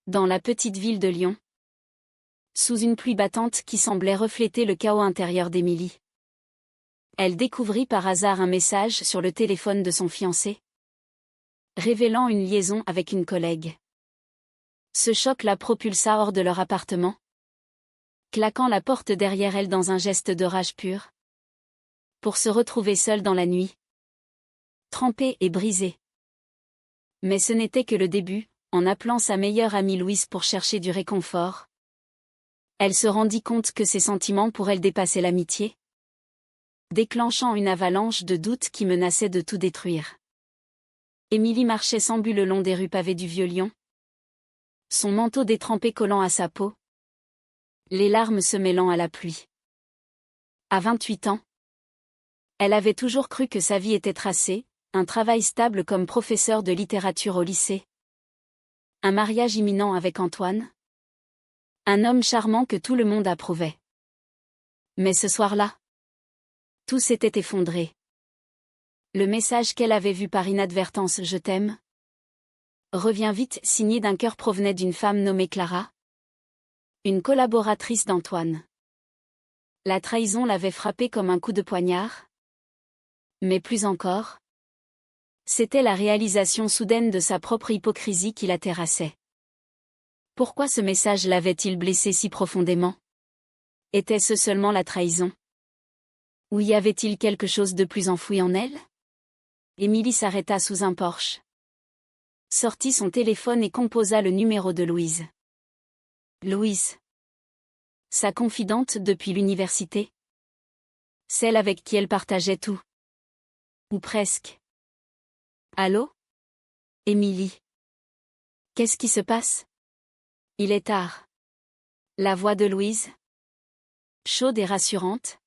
Dans la petite ville de Lyon. Sous une pluie battante qui semblait refléter le chaos intérieur d'Émilie. Elle découvrit par hasard un message sur le téléphone de son fiancé, révélant une liaison avec une collègue. Ce choc la propulsa hors de leur appartement, claquant la porte derrière elle dans un geste de rage pure, pour se retrouver seule dans la nuit, trempée et brisée. Mais ce n'était que le début, en appelant sa meilleure amie Louise pour chercher du réconfort. Elle se rendit compte que ses sentiments pour elle dépassaient l'amitié, déclenchant une avalanche de doutes qui menaçait de tout détruire. Émilie marchait sans but le long des rues pavées du Vieux-Lyon, son manteau détrempé collant à sa peau, les larmes se mêlant à la pluie. À 28 ans, elle avait toujours cru que sa vie était tracée, un travail stable comme professeur de littérature au lycée, un mariage imminent avec Antoine, un homme charmant que tout le monde approuvait. Mais ce soir-là, tout s'était effondré. Le message qu'elle avait vu par inadvertance « Je t'aime » revient vite signé d'un cœur provenait d'une femme nommée Clara, une collaboratrice d'Antoine. La trahison l'avait frappée comme un coup de poignard. Mais plus encore, c'était la réalisation soudaine de sa propre hypocrisie qui la terrassait. Pourquoi ce message l'avait-il blessée si profondément? Était-ce seulement la trahison? Ou y avait-il quelque chose de plus enfoui en elle? Émilie s'arrêta sous un porche, sortit son téléphone et composa le numéro de Louise. Louise. Sa confidente depuis l'université. Celle avec qui elle partageait tout. Ou presque. Allô? Émilie. Qu'est-ce qui se passe? Il est tard. La voix de Louise, chaude et rassurante,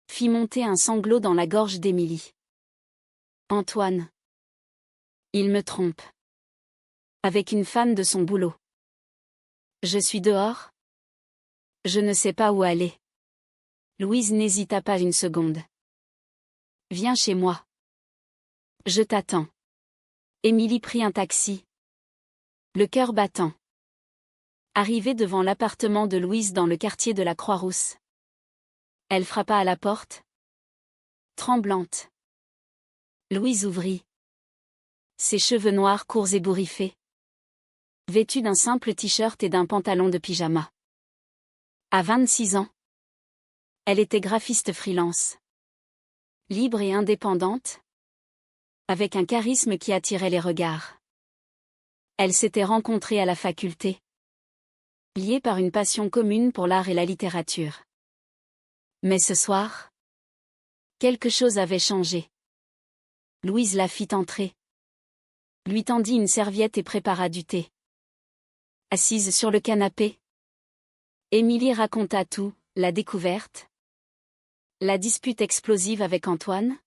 fit monter un sanglot dans la gorge d'Émilie. Antoine. Il me trompe. Avec une femme de son boulot. Je suis dehors. Je ne sais pas où aller. Louise n'hésita pas une seconde. Viens chez moi. Je t'attends. Émilie prit un taxi, le cœur battant. Arrivée devant l'appartement de Louise dans le quartier de la Croix-Rousse, elle frappa à la porte, tremblante. Louise ouvrit. Ses cheveux noirs courts ébouriffés, vêtue d'un simple t-shirt et d'un pantalon de pyjama. À 26 ans, elle était graphiste freelance. Libre et indépendante, avec un charisme qui attirait les regards. Elle s'était rencontrée à la faculté, liée par une passion commune pour l'art et la littérature. Mais ce soir, quelque chose avait changé. Louise la fit entrer, lui tendit une serviette et prépara du thé. Assise sur le canapé, Émilie raconta tout, la découverte, la dispute explosive avec Antoine,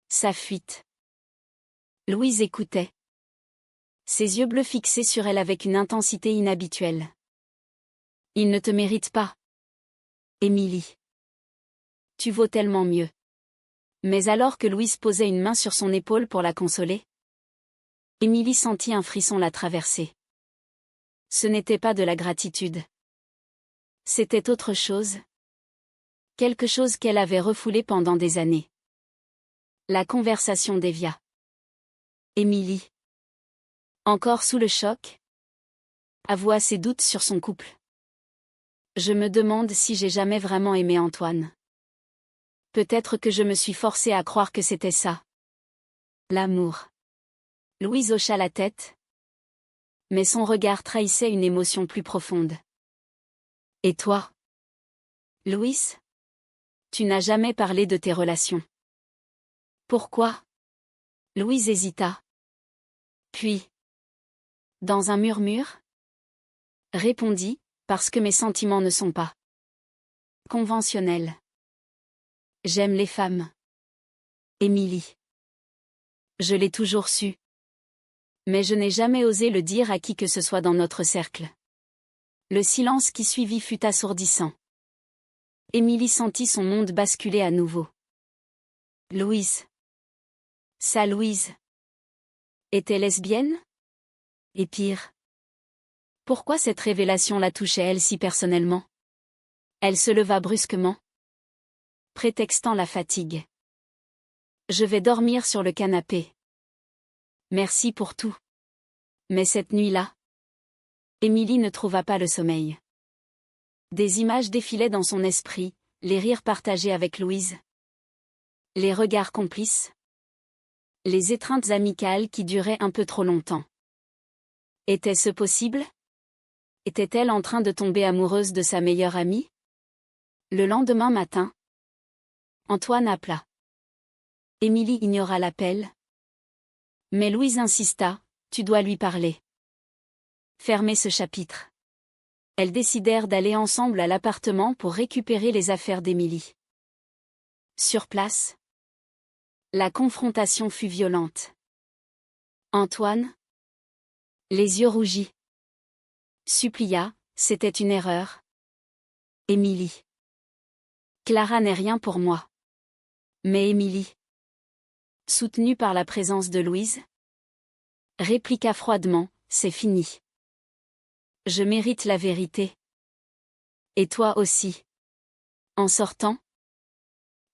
sa fuite. Louise écoutait, ses yeux bleus fixés sur elle avec une intensité inhabituelle. Il ne te mérite pas, Émilie. Tu vaux tellement mieux. Mais alors que Louise posait une main sur son épaule pour la consoler, Émilie sentit un frisson la traverser. Ce n'était pas de la gratitude. C'était autre chose. Quelque chose qu'elle avait refoulé pendant des années. La conversation dévia. Émilie, encore sous le choc, avoua ses doutes sur son couple. Je me demande si j'ai jamais vraiment aimé Antoine. Peut-être que je me suis forcée à croire que c'était ça. L'amour. Louise hocha la tête. Mais son regard trahissait une émotion plus profonde. Et toi? Louise? Tu n'as jamais parlé de tes relations. Pourquoi? Louise hésita. Puis, dans un murmure, répondit, parce que mes sentiments ne sont pas conventionnels. J'aime les femmes. Émilie. Je l'ai toujours su. Mais je n'ai jamais osé le dire à qui que ce soit dans notre cercle. Le silence qui suivit fut assourdissant. Émilie sentit son monde basculer à nouveau. Louise. Sa Louise. Était lesbienne? Et pire. Pourquoi cette révélation la touchait elle si personnellement? Elle se leva brusquement, prétextant la fatigue. Je vais dormir sur le canapé. Merci pour tout. Mais cette nuit-là, Émilie ne trouva pas le sommeil. Des images défilaient dans son esprit, les rires partagés avec Louise. Les regards complices. Les étreintes amicales qui duraient un peu trop longtemps. Était-ce possible? Était-elle en train de tomber amoureuse de sa meilleure amie? Le lendemain matin, Antoine appela. Émilie ignora l'appel. Mais Louise insista, tu dois lui parler. Fermez ce chapitre. Elles décidèrent d'aller ensemble à l'appartement pour récupérer les affaires d'Émilie. Sur place, la confrontation fut violente. Antoine, les yeux rougis, supplia, c'était une erreur. Émilie. Clara n'est rien pour moi. Mais Émilie, soutenue par la présence de Louise, répliqua froidement, c'est fini. Je mérite la vérité. Et toi aussi. En sortant,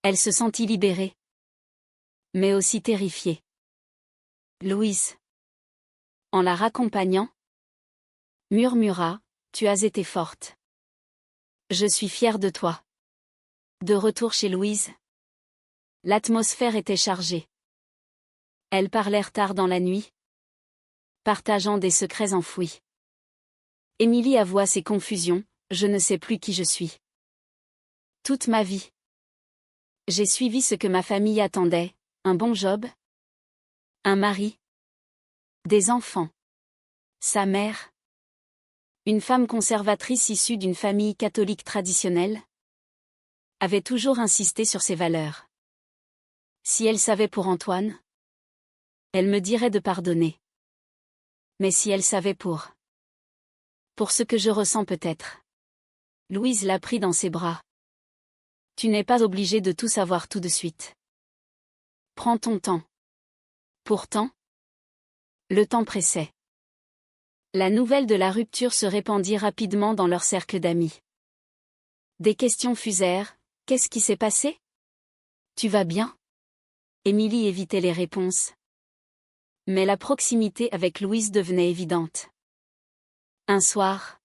elle se sentit libérée. Mais aussi terrifiée. Louise, en la raccompagnant, murmura, tu as été forte. Je suis fière de toi. De retour chez Louise, l'atmosphère était chargée. Elles parlèrent tard dans la nuit, partageant des secrets enfouis. Émilie avoua ses confusions, je ne sais plus qui je suis. Toute ma vie. J'ai suivi ce que ma famille attendait, un bon job, un mari, des enfants, sa mère, une femme conservatrice issue d'une famille catholique traditionnelle, avait toujours insisté sur ses valeurs. Si elle savait pour Antoine, elle me dirait de pardonner. Mais si elle savait pour ce que je ressens peut-être. Louise la prit dans ses bras. Tu n'es pas obligé de tout savoir tout de suite. Prends ton temps. Pourtant, le temps pressait. La nouvelle de la rupture se répandit rapidement dans leur cercle d'amis. Des questions fusèrent, qu'est-ce qui s'est passé? Tu vas bien? Émilie évitait les réponses. Mais la proximité avec Louise devenait évidente. Un soir,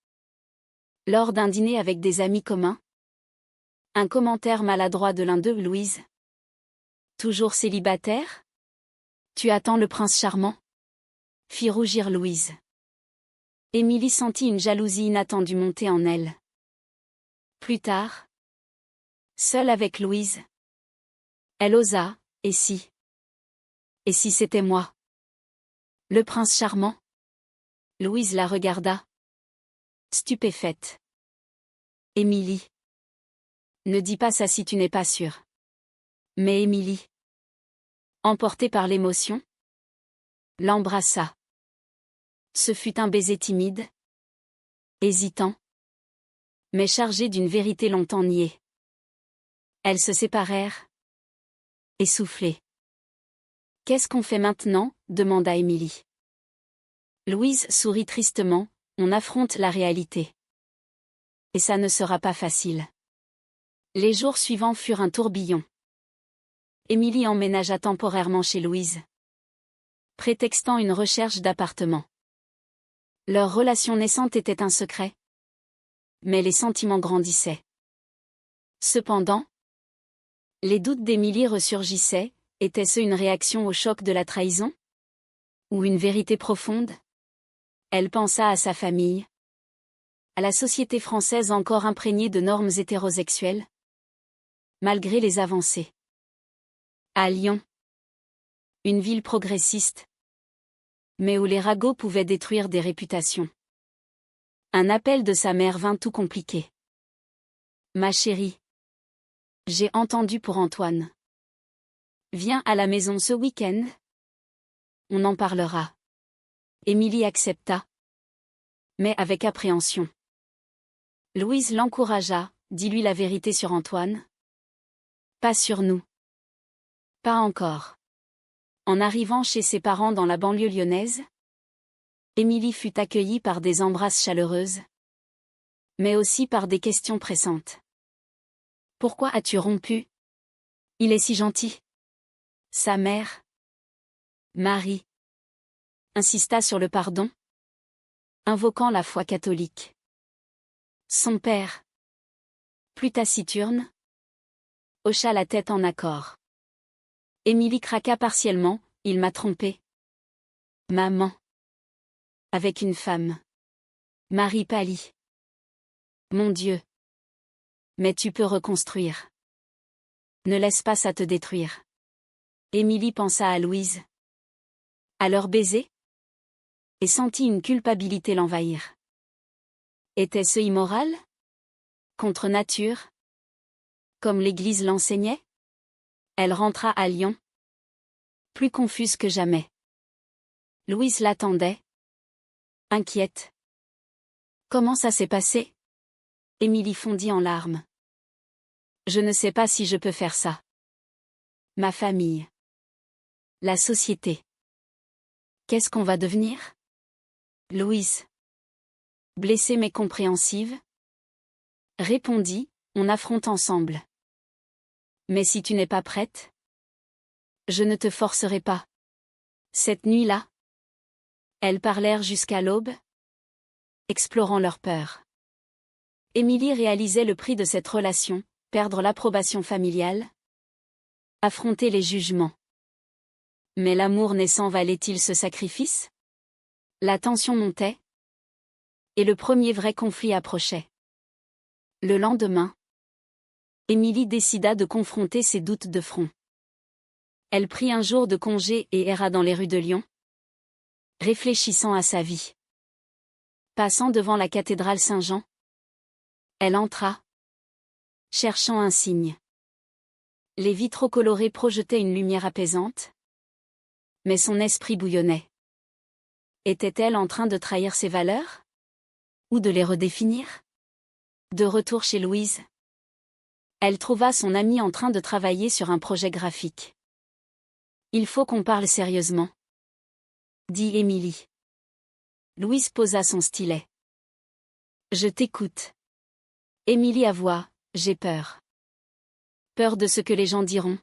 lors d'un dîner avec des amis communs, un commentaire maladroit de l'un d'eux, Louise. Toujours célibataire? Tu attends le prince charmant? Fit rougir Louise. Émilie sentit une jalousie inattendue monter en elle. Plus tard, seule avec Louise, elle osa, et si? Et si c'était moi? Le prince charmant? Louise la regarda. Stupéfaite. Émilie. Ne dis pas ça si tu n'es pas sûre. Mais Émilie, emportée par l'émotion, l'embrassa. Ce fut un baiser timide, hésitant, mais chargé d'une vérité longtemps niée. Elles se séparèrent, essoufflées. Qu'est-ce qu'on fait maintenant? Demanda Émilie. Louise sourit tristement, on affronte la réalité. Et ça ne sera pas facile. Les jours suivants furent un tourbillon. Émilie emménagea temporairement chez Louise, prétextant une recherche d'appartement. Leur relation naissante était un secret. Mais les sentiments grandissaient. Cependant, les doutes d'Émilie ressurgissaient, était-ce une réaction au choc de la trahison? Ou une vérité profonde? Elle pensa à sa famille, à la société française encore imprégnée de normes hétérosexuelles, malgré les avancées. À Lyon, une ville progressiste, mais où les ragots pouvaient détruire des réputations. Un appel de sa mère vint tout compliquer. Ma chérie, j'ai entendu pour Antoine. Viens à la maison ce week-end? On en parlera. Émilie accepta, mais avec appréhension. Louise l'encouragea, dis-lui la vérité sur Antoine. Pas sur nous. Pas encore. En arrivant chez ses parents dans la banlieue lyonnaise, Émilie fut accueillie par des embrasses chaleureuses, mais aussi par des questions pressantes. Pourquoi as-tu rompu? Il est si gentil. Sa mère, Marie, insista sur le pardon, invoquant la foi catholique. Son père, plus taciturne, hocha la tête en accord. Émilie craqua partiellement, il m'a trompée. Maman. Avec une femme. Marie pâlit. Mon Dieu. Mais tu peux reconstruire. Ne laisse pas ça te détruire. Émilie pensa à Louise. À leur baiser? Et sentit une culpabilité l'envahir. Était-ce immoral? Contre nature? Comme l'Église l'enseignait? Elle rentra à Lyon, plus confuse que jamais. Louise l'attendait, inquiète. Comment ça s'est passé? Émilie fondit en larmes. Je ne sais pas si je peux faire ça. Ma famille. La société. Qu'est-ce qu'on va devenir? Louise, blessée mais compréhensive, répondit, on affronte ensemble. Mais si tu n'es pas prête? Je ne te forcerai pas. Cette nuit-là? Elles parlèrent jusqu'à l'aube, explorant leur peur. Émilie réalisait le prix de cette relation, perdre l'approbation familiale, affronter les jugements. Mais l'amour naissant valait-il ce sacrifice? La tension montait, et le premier vrai conflit approchait. Le lendemain, Émilie décida de confronter ses doutes de front. Elle prit un jour de congé et erra dans les rues de Lyon, réfléchissant à sa vie. Passant devant la cathédrale Saint-Jean, elle entra, cherchant un signe. Les vitraux colorés projetaient une lumière apaisante, mais son esprit bouillonnait. Était-elle en train de trahir ses valeurs? Ou de les redéfinir? De retour chez Louise, elle trouva son amie en train de travailler sur un projet graphique. Il faut qu'on parle sérieusement, dit Émilie. Louise posa son stylet. Je t'écoute. Émilie avoua, j'ai peur. Peur de ce que les gens diront.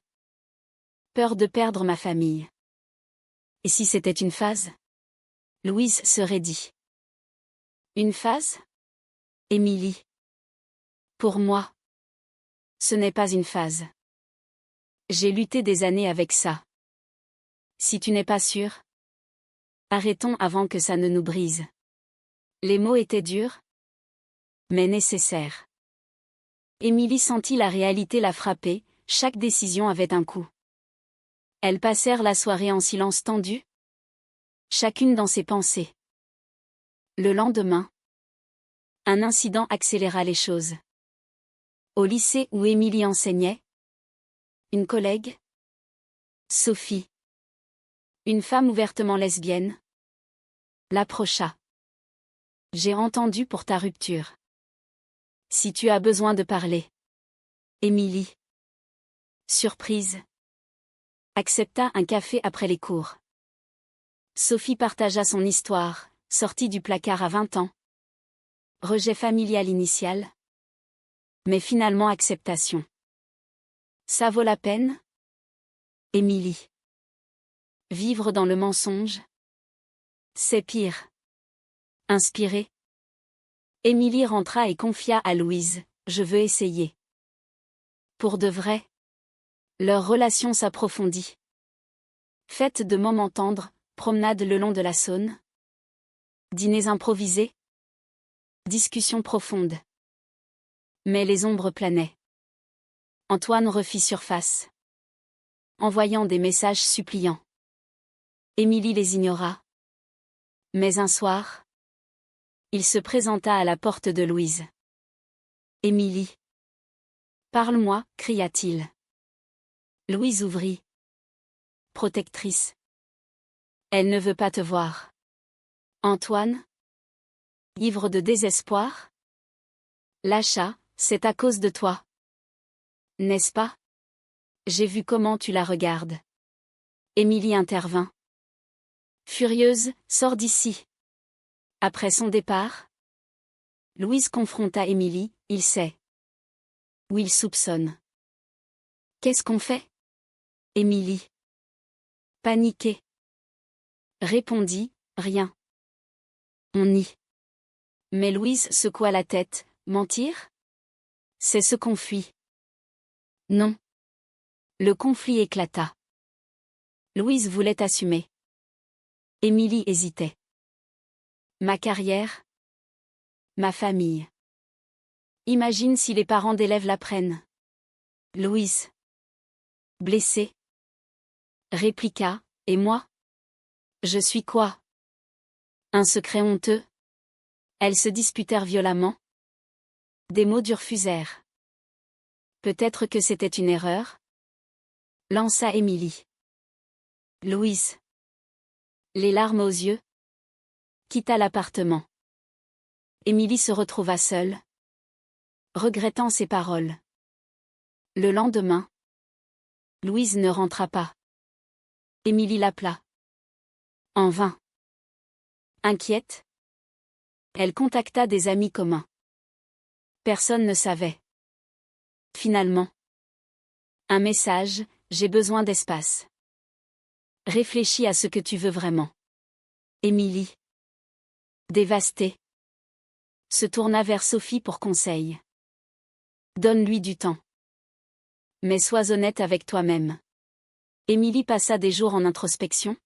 Peur de perdre ma famille. Et si c'était une phase? Louise se raidit. Une phase? Émilie. Pour moi, ce n'est pas une phase. J'ai lutté des années avec ça. Si tu n'es pas sûr, arrêtons avant que ça ne nous brise. Les mots étaient durs, mais nécessaires. Émilie sentit la réalité la frapper, chaque décision avait un coût. Elles passèrent la soirée en silence tendu, chacune dans ses pensées. Le lendemain, un incident accéléra les choses. Au lycée où Émilie enseignait, une collègue, Sophie, une femme ouvertement lesbienne, l'approcha. J'ai entendu pour ta rupture. Si tu as besoin de parler. Émilie, surprise, accepta un café après les cours. Sophie partagea son histoire, sortie du placard à 20 ans. Rejet familial initial. Mais finalement acceptation. Ça vaut la peine? Émilie. Vivre dans le mensonge? C'est pire. Inspirée. Émilie rentra et confia à Louise, je veux essayer. Pour de vrai. Leur relation s'approfondit. Fête de moments tendres, promenade le long de la Saône. Dîners improvisés. Discussions profondes. Mais les ombres planaient. Antoine refit surface, envoyant des messages suppliants. Émilie les ignora. Mais un soir, il se présenta à la porte de Louise. Émilie. Parle-moi, cria-t-il. Louise ouvrit. Protectrice. Elle ne veut pas te voir. Antoine? Ivre de désespoir? Lâcha, c'est à cause de toi. N'est-ce pas? J'ai vu comment tu la regardes. Émilie intervint. Furieuse, sors d'ici. Après son départ, Louise confronta Émilie, il sait. Ou il soupçonne. Qu'est-ce qu'on fait? Émilie, paniquée, répondit, rien. On nie. Mais Louise secoua la tête, mentir? C'est ce qu'on fuit. Non. Le conflit éclata. Louise voulait assumer. Émilie hésitait. Ma carrière? Ma famille. Imagine si les parents d'élèves l'apprennent. Louise, blessée, répliqua, et moi? Je suis quoi? Un secret honteux? Elles se disputèrent violemment. Des mots durs fusèrent. Peut-être que c'était une erreur? Lança Émilie. Louise, les larmes aux yeux, quitta l'appartement. Émilie se retrouva seule, regrettant ses paroles. Le lendemain, Louise ne rentra pas. Émilie l'appela. En vain. Inquiète, elle contacta des amis communs. Personne ne savait. Finalement. Un message, j'ai besoin d'espace. Réfléchis à ce que tu veux vraiment. Émilie, dévastée, se tourna vers Sophie pour conseil. Donne-lui du temps. Mais sois honnête avec toi-même. Émilie passa des jours en introspection,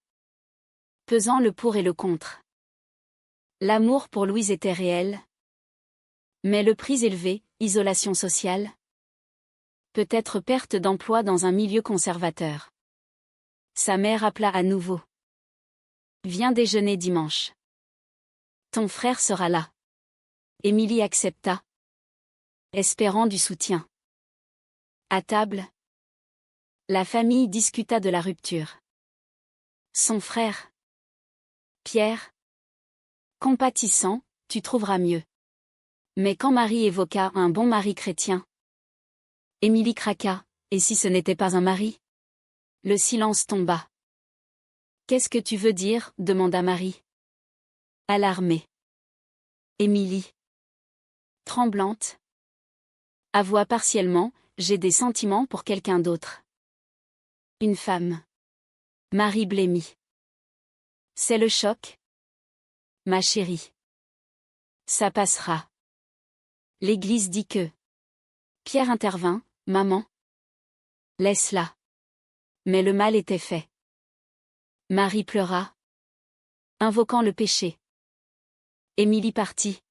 pesant le pour et le contre. L'amour pour Louise était réel. Mais le prix élevé, isolation sociale. Peut-être perte d'emploi dans un milieu conservateur. Sa mère appela à nouveau. Viens déjeuner dimanche. Ton frère sera là. Émilie accepta, espérant du soutien. À table, la famille discuta de la rupture. Son frère, Pierre, compatissant, tu trouveras mieux. Mais quand Marie évoqua un bon mari chrétien, Émilie craqua, et si ce n'était pas un mari? Le silence tomba. Qu'est-ce que tu veux dire? Demanda Marie. Alarmée. Émilie, tremblante, avoua partiellement, j'ai des sentiments pour quelqu'un d'autre. Une femme. Marie blêmit. C'est le choc? Ma chérie. Ça passera. L'Église dit que. Pierre intervint, maman. Laisse-la. Mais le mal était fait. Marie pleura, invoquant le péché. Émilie partit.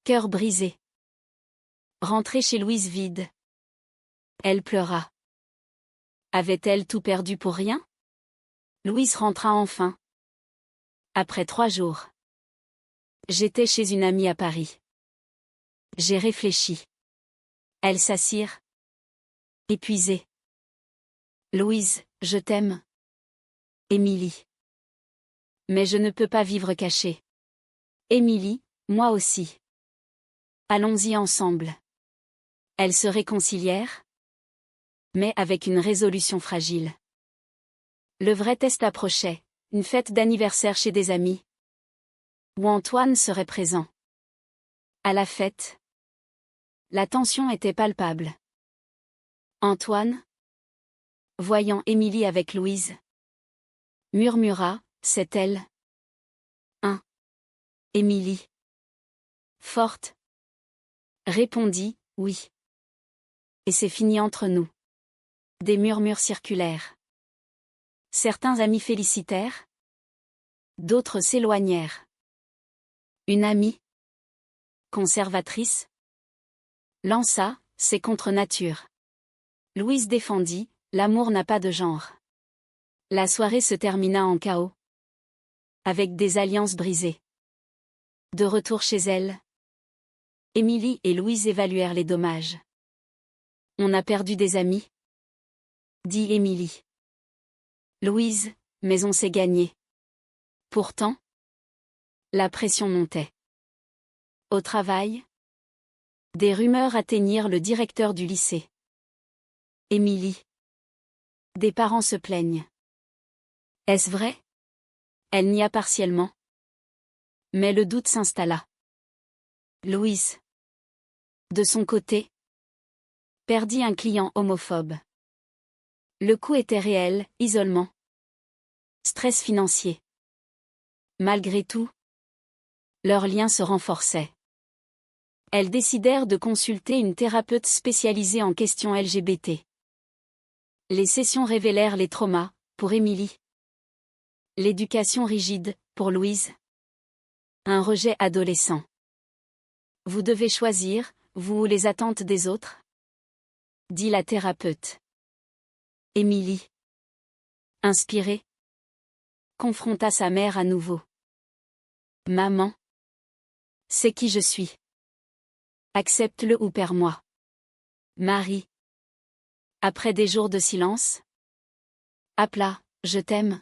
Cœur brisé. Rentrée chez Louise vide. Elle pleura. Avait-elle tout perdu pour rien? Louise rentra enfin. Après 3 jours. J'étais chez une amie à Paris. J'ai réfléchi. Elles s'assirent. Épuisées. Louise, je t'aime. Émilie. Mais je ne peux pas vivre cachée. Émilie, moi aussi. Allons-y ensemble. Elles se réconcilièrent, mais avec une résolution fragile. Le vrai test approchait, une fête d'anniversaire chez des amis, où Antoine serait présent. À la fête, la tension était palpable. Antoine, voyant Émilie avec Louise, murmura, c'est elle. Émilie, forte, répondit, oui. Et c'est fini entre nous. Des murmures circulèrent. Certains amis félicitèrent. D'autres s'éloignèrent. Une amie, conservatrice, lança, c'est contre nature. Louise défendit, l'amour n'a pas de genre. La soirée se termina en chaos. Avec des alliances brisées. De retour chez elle, Émilie et Louise évaluèrent les dommages. On a perdu des amis, dit Émilie. Louise, mais on s'est gagné. Pourtant, la pression montait. Au travail, des rumeurs atteignirent le directeur du lycée. Émilie. Des parents se plaignent. Est-ce vrai? Elle nia partiellement. Mais le doute s'installa. Louise, de son côté, perdit un client homophobe. Le coût était réel, isolement. Stress financier. Malgré tout, leurs liens se renforçaient. Elles décidèrent de consulter une thérapeute spécialisée en questions LGBT. Les sessions révélèrent les traumas, pour Émilie. L'éducation rigide, pour Louise. Un rejet adolescent. Vous devez choisir, vous ou les attentes des autres, dit la thérapeute. Émilie, inspirée, confronta sa mère à nouveau. Maman, c'est qui je suis. Accepte-le ou perds-moi. Marie. Après des jours de silence. À plat, je t'aime.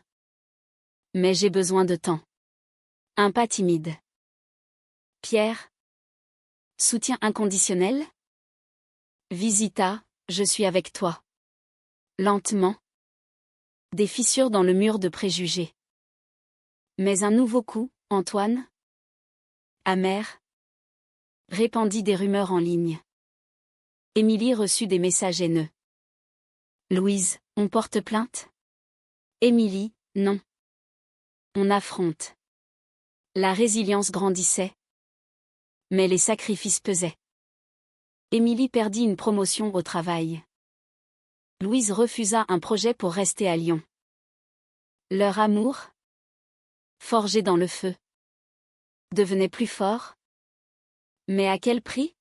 Mais j'ai besoin de temps. Un pas timide. Pierre. Soutien inconditionnel. Visita, je suis avec toi. Lentement. Des fissures dans le mur de préjugés. Mais un nouveau coup, Antoine. Amer. Répandit des rumeurs en ligne. Émilie reçut des messages haineux. Louise, on porte plainte? Émilie, non. On affronte. La résilience grandissait. Mais les sacrifices pesaient. Émilie perdit une promotion au travail. Louise refusa un projet pour rester à Lyon. Leur amour, forgé dans le feu, devenait plus fort. Mais à quel prix?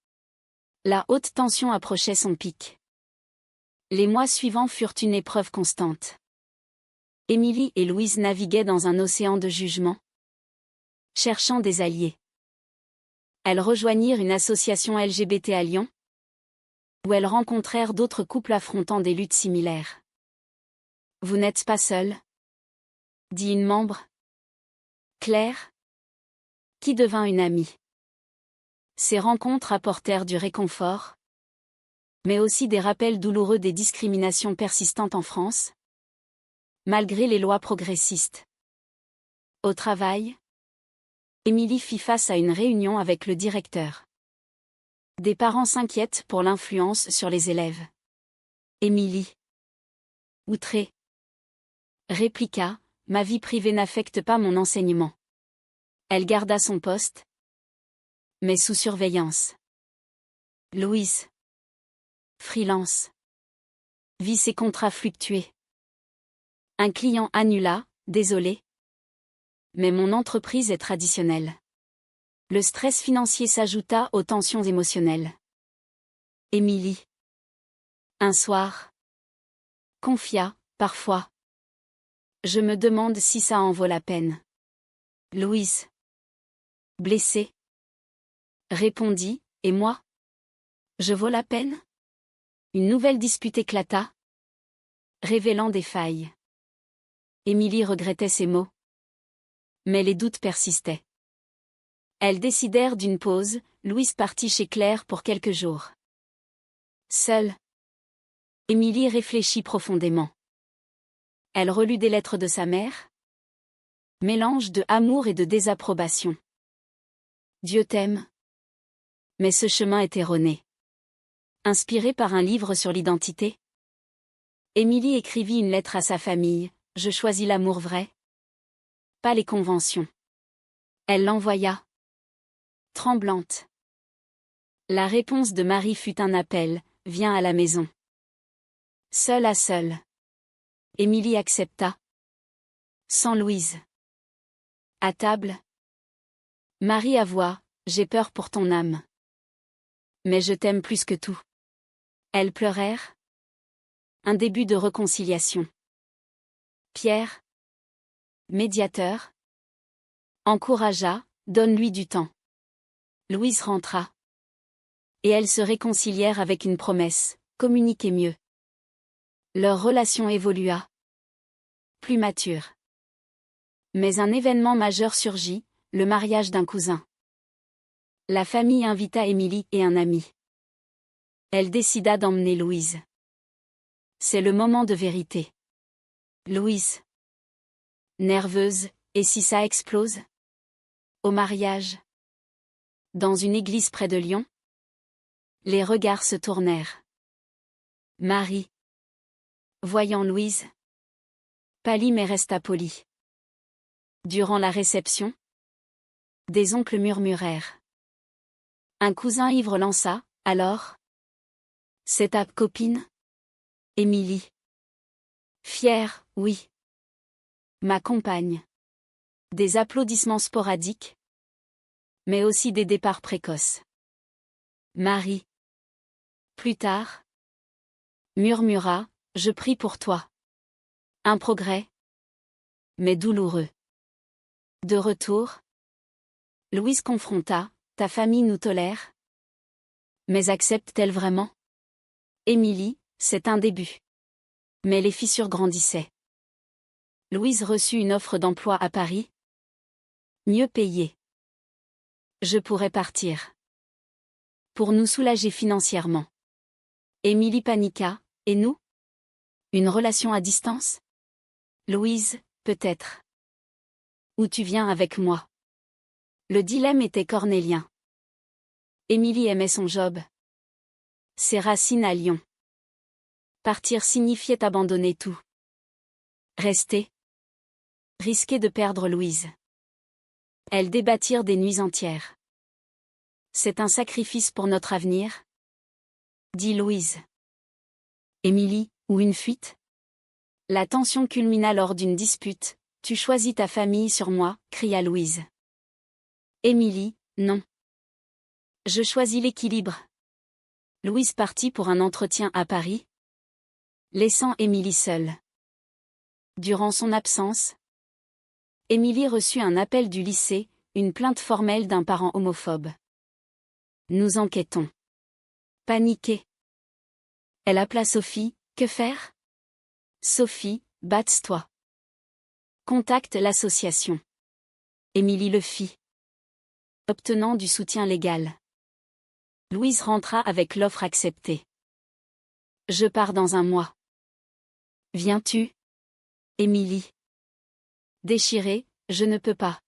La haute tension approchait son pic. Les mois suivants furent une épreuve constante. Émilie et Louise naviguaient dans un océan de jugement, cherchant des alliés. Elles rejoignirent une association LGBT à Lyon, où elles rencontrèrent d'autres couples affrontant des luttes similaires. Vous n'êtes pas seule, dit une membre. Claire, qui devint une amie. Ces rencontres apportèrent du réconfort, mais aussi des rappels douloureux des discriminations persistantes en France, malgré les lois progressistes. Au travail, Émilie fit face à une réunion avec le directeur. Des parents s'inquiètent pour l'influence sur les élèves. Émilie, outrée, répliqua, ma vie privée n'affecte pas mon enseignement. Elle garda son poste, mais sous surveillance. Louise, freelance, vit ses contrats fluctuer. Un client annula, désolé. Mais mon entreprise est traditionnelle. Le stress financier s'ajouta aux tensions émotionnelles. Émilie. Un soir. Confia, parfois. Je me demande si ça en vaut la peine. Louise. Blessée. Répondit, et moi? Je vaux la peine? Une nouvelle dispute éclata, révélant des failles. Émilie regrettait ses mots. Mais les doutes persistaient. Elles décidèrent d'une pause, Louise partit chez Claire pour quelques jours. Seule, Émilie réfléchit profondément. Elle relut des lettres de sa mère. Mélange de amour et de désapprobation. Dieu t'aime. Mais ce chemin est erroné. Inspirée par un livre sur l'identité, Émilie écrivit une lettre à sa famille, je choisis l'amour vrai. Pas les conventions. Elle l'envoya. Tremblante. La réponse de Marie fut un appel, viens à la maison. Seule à seule. Émilie accepta. Sans Louise. À table. Marie avoua, j'ai peur pour ton âme. Mais je t'aime plus que tout. Elles pleurèrent. Un début de réconciliation. Pierre, médiateur, encouragea, donne-lui du temps. Louise rentra. Et elles se réconcilièrent avec une promesse, communiquer mieux. Leur relation évolua. Plus mature. Mais un événement majeur surgit, le mariage d'un cousin. La famille invita Émilie et un ami. Elle décida d'emmener Louise. C'est le moment de vérité. Louise. Nerveuse, et si ça explose? Au mariage. Dans une église près de Lyon. Les regards se tournèrent. Marie. Voyant Louise. Pâlit mais resta polie. Durant la réception. Des oncles murmurèrent. Un cousin ivre lança, alors. C'est ta copine? Émilie. Fière, oui. Ma compagne. Des applaudissements sporadiques. Mais aussi des départs précoces. Marie. Plus tard. Murmura, je prie pour toi. Un progrès. Mais douloureux. De retour. Louise confronta, ta famille nous tolère. Mais accepte-t-elle vraiment? Émilie, c'est un début. Mais les fissures grandissaient. Louise reçut une offre d'emploi à Paris. Mieux payée. Je pourrais partir. Pour nous soulager financièrement. Émilie paniqua, et nous? Une relation à distance? Louise, peut-être. Ou tu viens avec moi? Le dilemme était cornélien. Émilie aimait son job. Ses racines à Lyon. Partir signifiait abandonner tout. Rester. Risquer de perdre Louise. Elles débattirent des nuits entières. C'est un sacrifice pour notre avenir? Dit Louise. Émilie, ou une fuite? La tension culmina lors d'une dispute. Tu choisis ta famille sur moi, cria Louise. Émilie, non. Je choisis l'équilibre. Louise partit pour un entretien à Paris, laissant Émilie seule. Durant son absence, Émilie reçut un appel du lycée, une plainte formelle d'un parent homophobe. Nous enquêtons. Paniquée. Elle appela Sophie, que faire? Sophie, batte-toi. Contacte l'association. Émilie le fit. Obtenant du soutien légal. Louise rentra avec l'offre acceptée. Je pars dans un mois. Viens-tu? Émilie. Déchirée, je ne peux pas.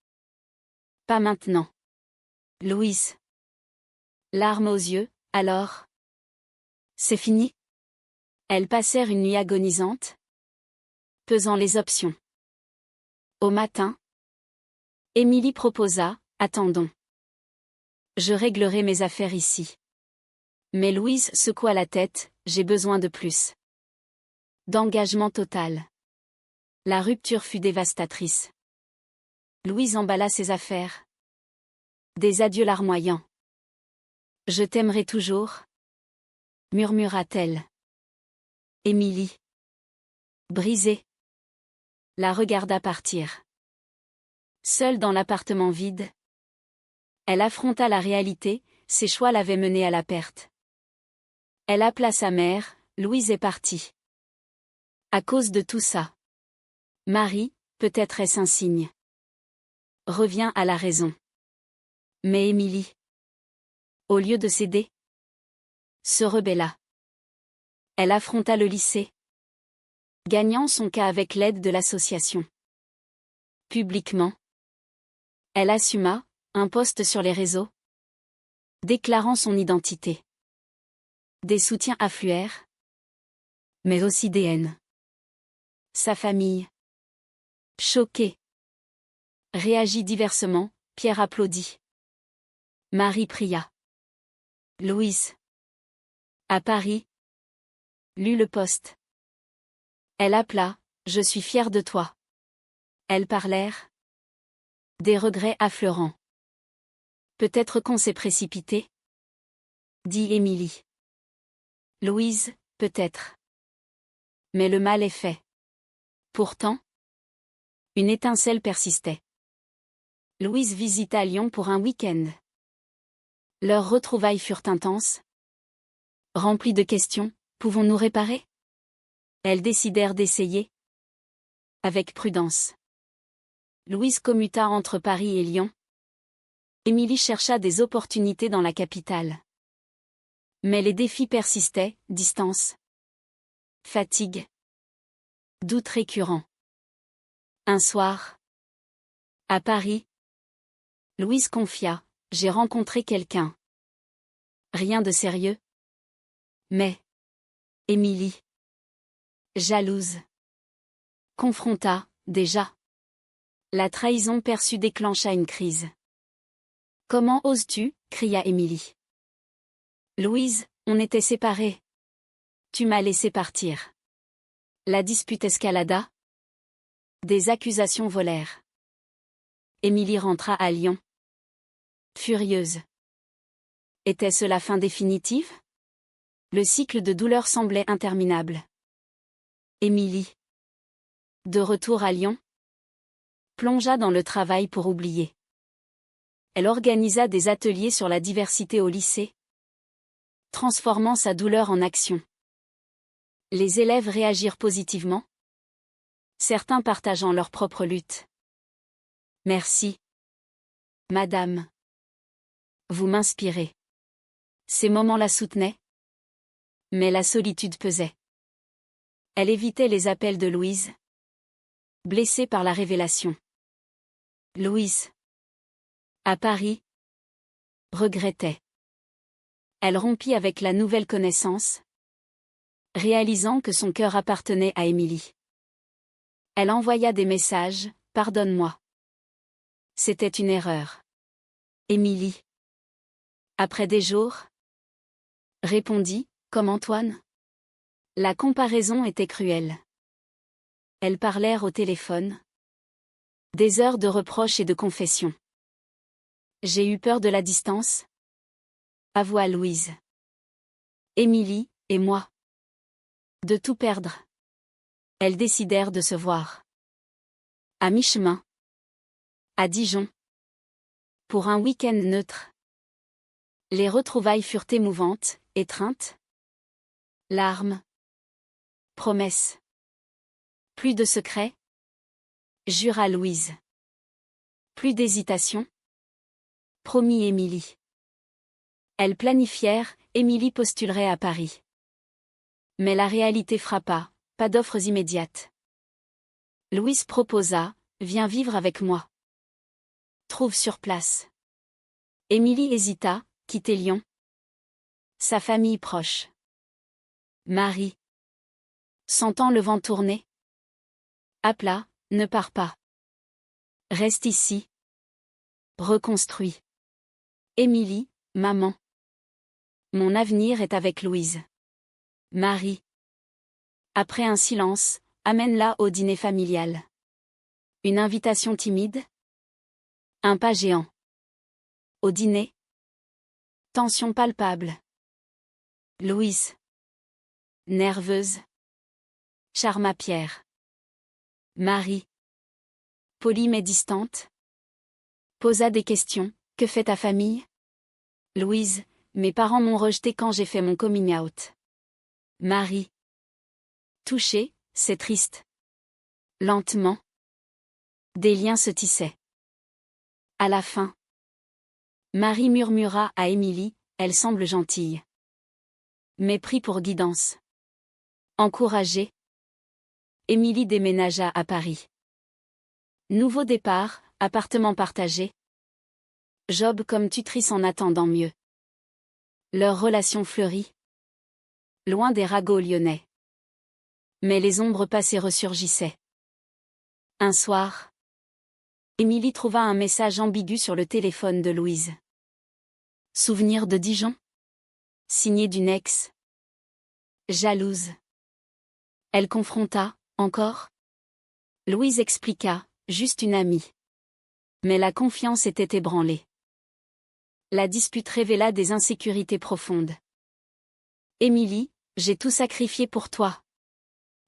Pas maintenant. Louise. Larmes aux yeux, alors? C'est fini? Elles passèrent une nuit agonisante, pesant les options. Au matin, Émilie proposa, attendons. Je réglerai mes affaires ici. Mais Louise secoua la tête, j'ai besoin de plus. D'engagement total. La rupture fut dévastatrice. Louise emballa ses affaires. Des adieux larmoyants. Je t'aimerai toujours, murmura-t-elle. Émilie. Brisée. La regarda partir. Seule dans l'appartement vide. Elle affronta la réalité, ses choix l'avaient menée à la perte. Elle appela sa mère, Louise est partie. À cause de tout ça. Marie, peut-être est-ce un signe. Revient à la raison. Mais Émilie. Au lieu de céder. Se rebella. Elle affronta le lycée. Gagnant son cas avec l'aide de l'association. Publiquement. Elle assuma, un post sur les réseaux. Déclarant son identité. Des soutiens affluèrent. Mais aussi des haines. Sa famille. Choquée. Réagit diversement, Pierre applaudit. Marie pria. Louise. À Paris. Lut le post. Elle appela, je suis fière de toi. Elles parlèrent. Des regrets affleurants. Peut-être qu'on s'est précipité? Dit Émilie. Louise, peut-être. Mais le mal est fait. Pourtant, une étincelle persistait. Louise visita Lyon pour un week-end. Leurs retrouvailles furent intenses. Remplies de questions, pouvons-nous réparer? Elles décidèrent d'essayer. Avec prudence. Louise commuta entre Paris et Lyon. Émilie chercha des opportunités dans la capitale. Mais les défis persistaient, distance. Fatigue. Doutes récurrents. Un soir. À Paris. Louise confia, j'ai rencontré quelqu'un. Rien de sérieux. Mais. Émilie. Jalouse. Confronta, déjà. La trahison perçue déclencha une crise. Comment oses-tu, cria Émilie. Louise, on était séparés. Tu m'as laissé partir. La dispute escalada. Des accusations volèrent. Émilie rentra à Lyon. Furieuse. Était-ce la fin définitive? Le cycle de douleur semblait interminable. Émilie, de retour à Lyon, plongea dans le travail pour oublier. Elle organisa des ateliers sur la diversité au lycée, transformant sa douleur en action. Les élèves réagirent positivement, certains partageant leur propre lutte. Merci. Madame. Vous m'inspirez. Ces moments la soutenaient. Mais la solitude pesait. Elle évitait les appels de Louise, blessée par la révélation. Louise, à Paris, regrettait. Elle rompit avec la nouvelle connaissance, réalisant que son cœur appartenait à Émilie. Elle envoya des messages, « Pardonne-moi. C'était une erreur. » Émilie, après des jours, répondit, comme Antoine. La comparaison était cruelle. Elles parlèrent au téléphone. Des heures de reproches et de confessions. J'ai eu peur de la distance, avoua Louise. Émilie, et moi. De tout perdre. Elles décidèrent de se voir. À mi-chemin. À Dijon. Pour un week-end neutre. Les retrouvailles furent émouvantes, étreintes. Larmes. Promesses. Plus de secrets. Jura Louise. Plus d'hésitation. Promis Émilie. Elles planifièrent, Émilie postulerait à Paris. Mais la réalité frappa, pas d'offres immédiates. Louise proposa, viens vivre avec moi. Trouve sur place. Émilie hésita, quitter Lyon. Sa famille proche. Marie. Sentant le vent tourner. Appela, ne pars pas. Reste ici. Reconstruis. Émilie, maman. Mon avenir est avec Louise. Marie. Après un silence, amène-la au dîner familial. Une invitation timide. Un pas géant. Au dîner. Tension palpable. Louise. Nerveuse. Charma Pierre. Marie. Polie mais distante. Posa des questions, que fait ta famille? Louise, mes parents m'ont rejeté quand j'ai fait mon coming out. Marie. Touchée, c'est triste. Lentement. Des liens se tissaient. À la fin. Marie murmura à Émilie, elle semble gentille. Mais pris pour guidance. Encouragée. Émilie déménagea à Paris. Nouveau départ, appartement partagé. Job comme tutrice en attendant mieux. Leur relation fleurit. Loin des ragots lyonnais. Mais les ombres passées ressurgissaient. Un soir. Émilie trouva un message ambigu sur le téléphone de Louise. Souvenir de Dijon? Signé d'une ex. Jalouse. Elle confronta, encore? Louise expliqua, juste une amie. Mais la confiance était ébranlée. La dispute révéla des insécurités profondes. Émilie, j'ai tout sacrifié pour toi.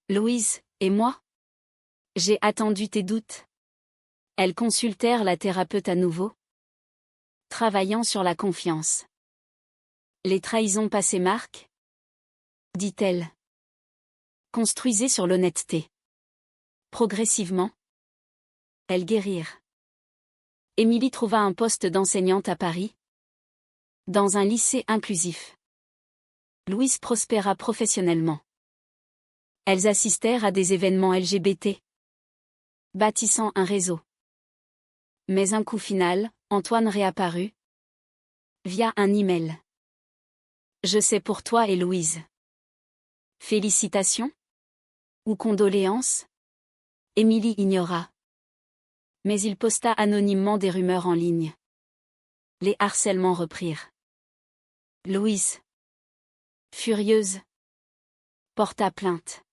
Louise, et moi? J'ai attendu tes doutes. Elles consultèrent la thérapeute à nouveau. Travaillant sur la confiance. Les trahisons passées marquent? Dit-elle. Construisez sur l'honnêteté. Progressivement. Elles guérirent. Émilie trouva un poste d'enseignante à Paris. Dans un lycée inclusif. Louise prospéra professionnellement. Elles assistèrent à des événements LGBT. Bâtissant un réseau. Mais un coup final, Antoine réapparut. Via un email. Je sais pour toi et Louise. Félicitations? Ou condoléances? Émilie ignora. Mais il posta anonymement des rumeurs en ligne. Les harcèlements reprirent. Louise, furieuse, porta plainte.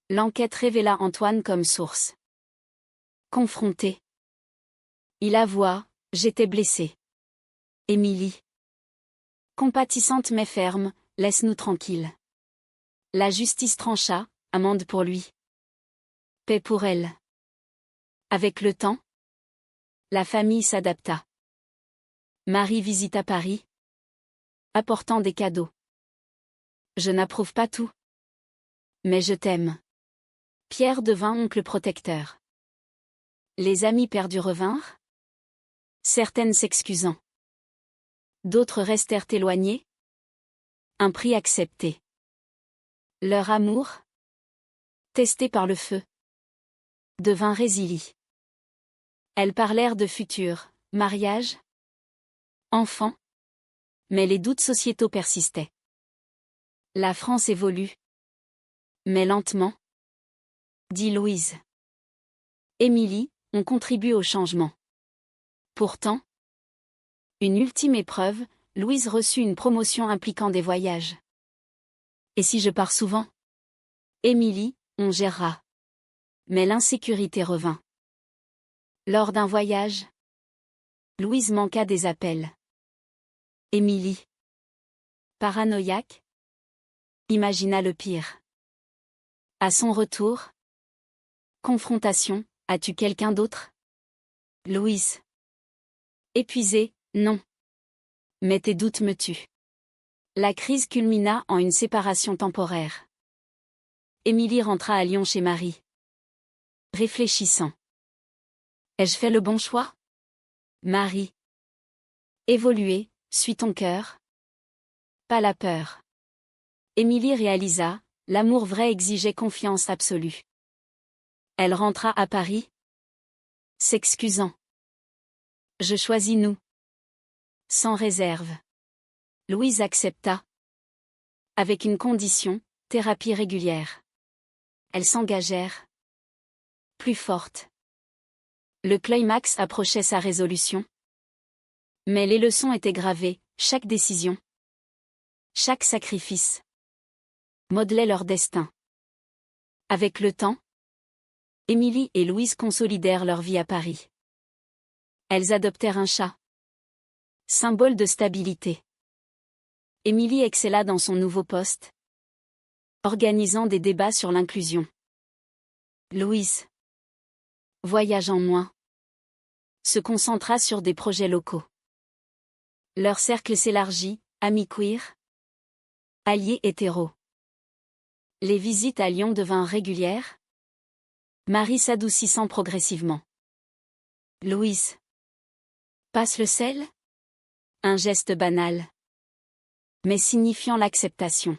L'enquête révéla Antoine comme source. Confronté. Il avoua, j'étais blessé. Émilie. Compatissante mais ferme, laisse-nous tranquilles. La justice trancha, amende pour lui. Paix pour elle. Avec le temps, la famille s'adapta. Marie visita Paris, apportant des cadeaux. Je n'approuve pas tout. Mais je t'aime. Pierre devint oncle protecteur. Les amis perdus revinrent, certaines s'excusant. D'autres restèrent éloignés. Un prix accepté. Leur amour, testé par le feu, devint résilie. Elles parlèrent de futur, mariage, enfants, mais les doutes sociétaux persistaient. La France évolue. Mais lentement, dit Louise. Émilie, on contribue au changement. Pourtant, une ultime épreuve, Louise reçut une promotion impliquant des voyages. Et si je pars souvent? Émilie, on gérera. Mais l'insécurité revint. Lors d'un voyage, Louise manqua des appels. Émilie, paranoïaque, imagina le pire. À son retour, confrontation, as-tu quelqu'un d'autre? Louise. Épuisée, non. Mais tes doutes me tuent. La crise culmina en une séparation temporaire. Émilie rentra à Lyon chez Marie. Réfléchissant. Ai-je fait le bon choix? Marie. Évoluer, suis ton cœur. Pas la peur. Émilie réalisa, l'amour vrai exigeait confiance absolue. Elle rentra à Paris, s'excusant. Je choisis nous. Sans réserve. Louise accepta. Avec une condition, thérapie régulière. Elles s'engagèrent. Plus fortes. Le climax approchait sa résolution. Mais les leçons étaient gravées, chaque décision, chaque sacrifice modelait leur destin. Avec le temps, Émilie et Louise consolidèrent leur vie à Paris. Elles adoptèrent un chat. Symbole de stabilité. Émilie excella dans son nouveau poste, organisant des débats sur l'inclusion. Louise, voyageant moins, se concentra sur des projets locaux. Leur cercle s'élargit, amis queer, alliés hétéros. Les visites à Lyon devinrent régulières, Marie s'adoucissant progressivement. Louise. Passe le sel? Un geste banal, mais signifiant l'acceptation.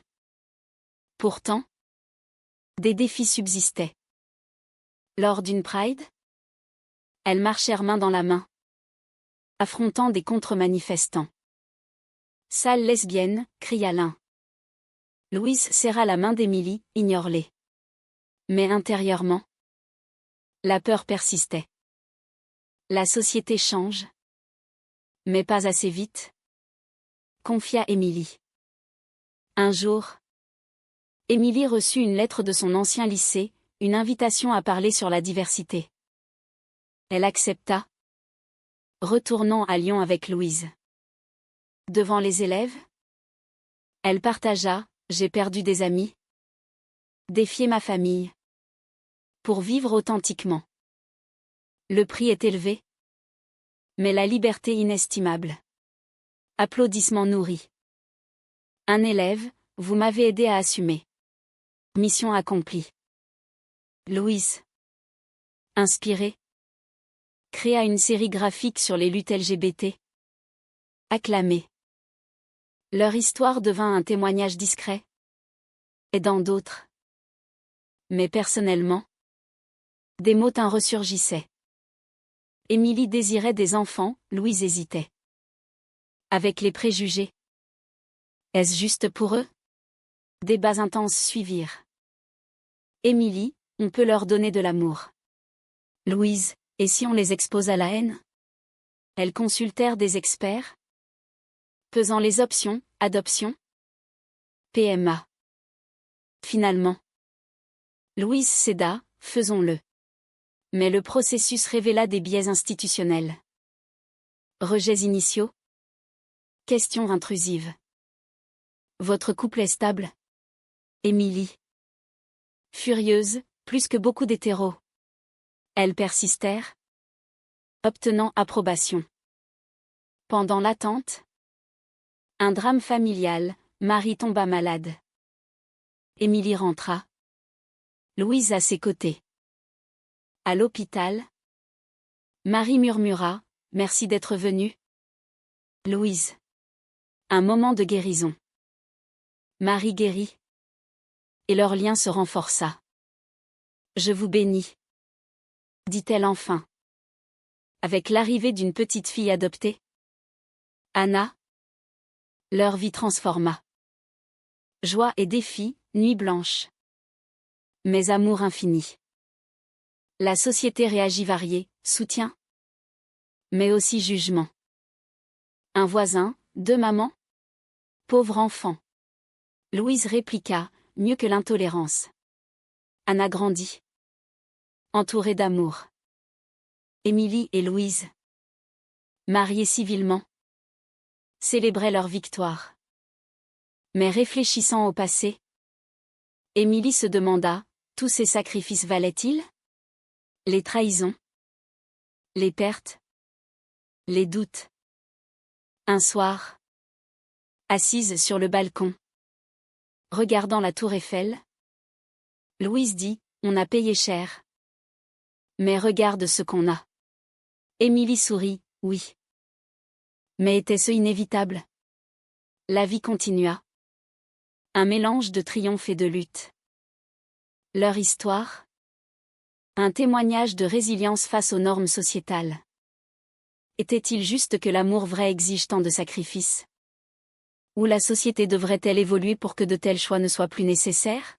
Pourtant, des défis subsistaient. Lors d'une Pride, elles marchèrent main dans la main, affrontant des contre-manifestants. Sale lesbienne, cria l'un. Louise serra la main d'Émilie, ignore-les. Mais intérieurement, la peur persistait. La société change. Mais pas assez vite. Confia Émilie. Un jour, Émilie reçut une lettre de son ancien lycée, une invitation à parler sur la diversité. Elle accepta, retournant à Lyon avec Louise. Devant les élèves, elle partagea, j'ai perdu des amis, défié ma famille, pour vivre authentiquement. Le prix est élevé, mais la liberté inestimable. Applaudissements nourris. Un élève, vous m'avez aidé à assumer. Mission accomplie. Louise, inspirée, créa une série graphique sur les luttes LGBT. Acclamée. Leur histoire devint un témoignage discret. Aidant d'autres. Mais personnellement, des mots ressurgissaient. Émilie désirait des enfants, Louise hésitait. Avec les préjugés. Est-ce juste pour eux? Débats intenses suivirent. Émilie, on peut leur donner de l'amour. Louise, et si on les expose à la haine? Elles consultèrent des experts. Pesant les options, adoption. PMA. Finalement. Louise céda, faisons-le. Mais le processus révéla des biais institutionnels. Rejets initiaux. Questions intrusives. Votre couple est stable? Émilie. Furieuse, plus que beaucoup d'hétéros. Elles persistèrent, obtenant approbation. Pendant l'attente, un drame familial, Marie tomba malade. Émilie rentra. Louise à ses côtés. À l'hôpital, Marie murmura, « Merci d'être venue. » Louise. Un moment de guérison. Marie guérit. Et leur lien se renforça. « Je vous bénis. » dit-elle enfin. Avec l'arrivée d'une petite fille adoptée, Anna, leur vie transforma. Joie et défi, nuit blanche. Mais amour infini. La société réagit variée, soutien, mais aussi jugement. Un voisin, deux mamans? Pauvre enfant. Louise répliqua, mieux que l'intolérance. Anna grandit. Entourée d'amour. Émilie et Louise, mariées civilement, célébraient leur victoire. Mais réfléchissant au passé, Émilie se demanda, tous ces sacrifices valaient-ils? Les trahisons, les pertes, les doutes. Un soir, assise sur le balcon, regardant la tour Eiffel, Louise dit, on a payé cher. Mais regarde ce qu'on a. Émilie sourit, oui. Mais était-ce inévitable? La vie continua. Un mélange de triomphe et de lutte. Leur histoire? Un témoignage de résilience face aux normes sociétales. Était-il juste que l'amour vrai exige tant de sacrifices? Ou la société devrait-elle évoluer pour que de tels choix ne soient plus nécessaires?